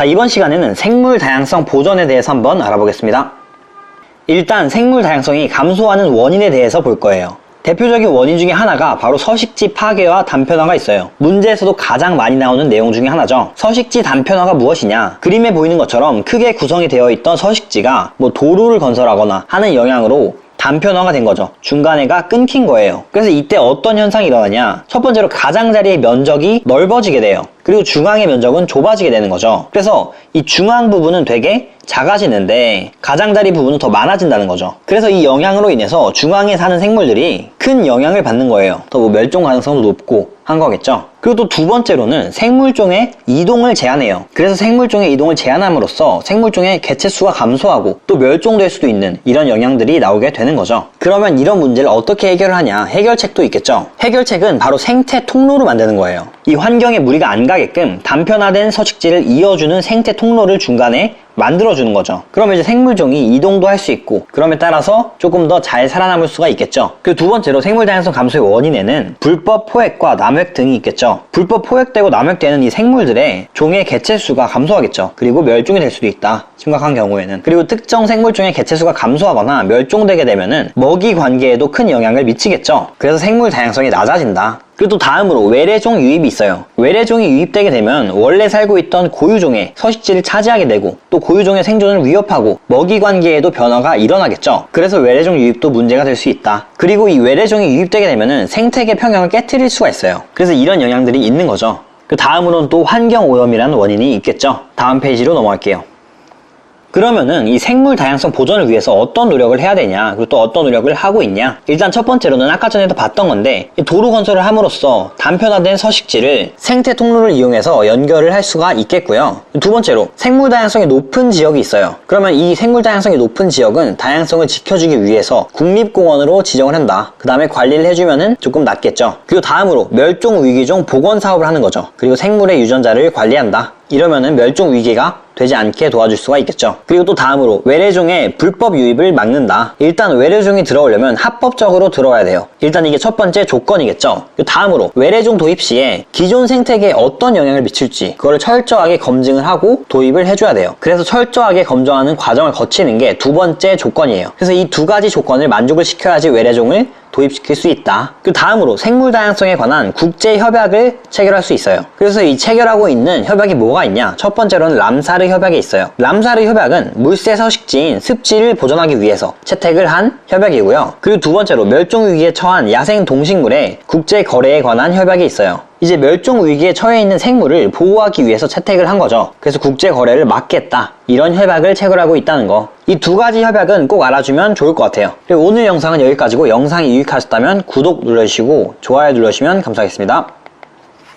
자, 이번 시간에는 생물 다양성 보전에 대해서 한번 알아보겠습니다. 일단 생물 다양성이 감소하는 원인에 대해서 볼 거예요. 대표적인 원인 중에 하나가 바로 서식지 파괴와 단편화가 있어요. 문제에서도 가장 많이 나오는 내용 중에 하나죠. 서식지 단편화가 무엇이냐? 그림에 보이는 것처럼 크게 구성이 되어 있던 서식지가 도로를 건설하거나 하는 영향으로 단편화가 된 거죠. 중간에가 끊긴 거예요. 그래서 이때 어떤 현상이 일어나냐? 첫 번째로 가장자리의 면적이 넓어지게 돼요. 그리고 중앙의 면적은 좁아지게 되는 거죠. 그래서 이 중앙 부분은 되게 작아지는데 가장자리 부분은 더 많아진다는 거죠. 그래서 이 영향으로 인해서 중앙에 사는 생물들이 큰 영향을 받는 거예요. 더 멸종 가능성도 높고 한 거겠죠. 그리고 또 두 번째로는 생물종의 이동을 제한해요. 그래서 생물종의 이동을 제한함으로써 생물종의 개체수가 감소하고 또 멸종될 수도 있는 이런 영향들이 나오게 되는 거죠. 그러면 이런 문제를 어떻게 해결을 하냐? 해결책도 있겠죠. 해결책은 바로 생태 통로를 만드는 거예요. 이 환경에 무리가 안 가게끔 단편화된 서식지를 이어주는 생태 통로를 중간에 만들어주는 거죠. 그러면 이제 생물종이 이동도 할 수 있고 그럼에 따라서 조금 더 잘 살아남을 수가 있겠죠. 그리고 두 번째로 생물 다양성 감소의 원인에는 불법 포획과 남획 등이 있겠죠. 불법 포획되고 남획되는 이 생물들의 종의 개체수가 감소하겠죠. 그리고 멸종이 될 수도 있다. 심각한 경우에는. 그리고 특정 생물종의 개체수가 감소하거나 멸종되게 되면은 먹이 관계에도 큰 영향을 미치겠죠. 그래서 생물 다양성이 낮아진다. 그리고 또 다음으로 외래종 유입이 있어요. 외래종이 유입되게 되면 원래 살고 있던 고유종의 서식지를 차지하게 되고 또 고유종의 생존을 위협하고 먹이 관계에도 변화가 일어나겠죠. 그래서 외래종 유입도 문제가 될 수 있다. 그리고 이 외래종이 유입되게 되면은 생태계 평형을 깨트릴 수가 있어요. 그래서 이런 영향들이 있는 거죠. 그 다음으로는 또 환경오염이라는 원인이 있겠죠. 다음 페이지로 넘어갈게요. 그러면은 이 생물 다양성 보전을 위해서 어떤 노력을 해야 되냐, 그리고 또 어떤 노력을 하고 있냐. 일단 첫 번째로는 아까 전에도 봤던 건데 도로 건설을 함으로써 단편화된 서식지를 생태 통로를 이용해서 연결을 할 수가 있겠고요. 두 번째로 생물 다양성이 높은 지역이 있어요. 그러면 이 생물 다양성이 높은 지역은 다양성을 지켜주기 위해서 국립공원으로 지정을 한다. 그 다음에 관리를 해주면은 조금 낫겠죠. 그리고 다음으로 멸종 위기종 복원 사업을 하는 거죠. 그리고 생물의 유전자를 관리한다. 이러면은 멸종 위기가 되지 않게 도와줄 수가 있겠죠. 그리고 또 다음으로 외래종의 불법 유입을 막는다. 일단 외래종이 들어오려면 합법적으로 들어와야 돼요. 일단 이게 첫 번째 조건이겠죠. 다음으로 외래종 도입 시에 기존 생태계에 어떤 영향을 미칠지 그걸 철저하게 검증을 하고 도입을 해줘야 돼요. 그래서 철저하게 검증하는 과정을 거치는 게 두 번째 조건이에요. 그래서 이 두 가지 조건을 만족을 시켜야지 외래종을 도입시킬 수 있다. 그 다음으로 생물 다양성에 관한 국제 협약을 체결할 수 있어요. 그래서 이 체결하고 있는 협약이 뭐가 있냐? 첫 번째로는 람사르 협약이 있어요. 람사르 협약은 물새 서식지인 습지를 보존하기 위해서 채택을 한 협약이고요. 그리고 두 번째로 멸종 위기에 처한 야생 동식물의 국제 거래에 관한 협약이 있어요. 이제 멸종 위기에 처해 있는 생물을 보호하기 위해서 채택을 한 거죠. 그래서 국제 거래를 막겠다. 이런 협약을 체결하고 있다는 거. 이 두 가지 협약은 꼭 알아주면 좋을 것 같아요. 그리고 오늘 영상은 여기까지고 영상이 유익하셨다면 구독 눌러주시고 좋아요 눌러주시면 감사하겠습니다.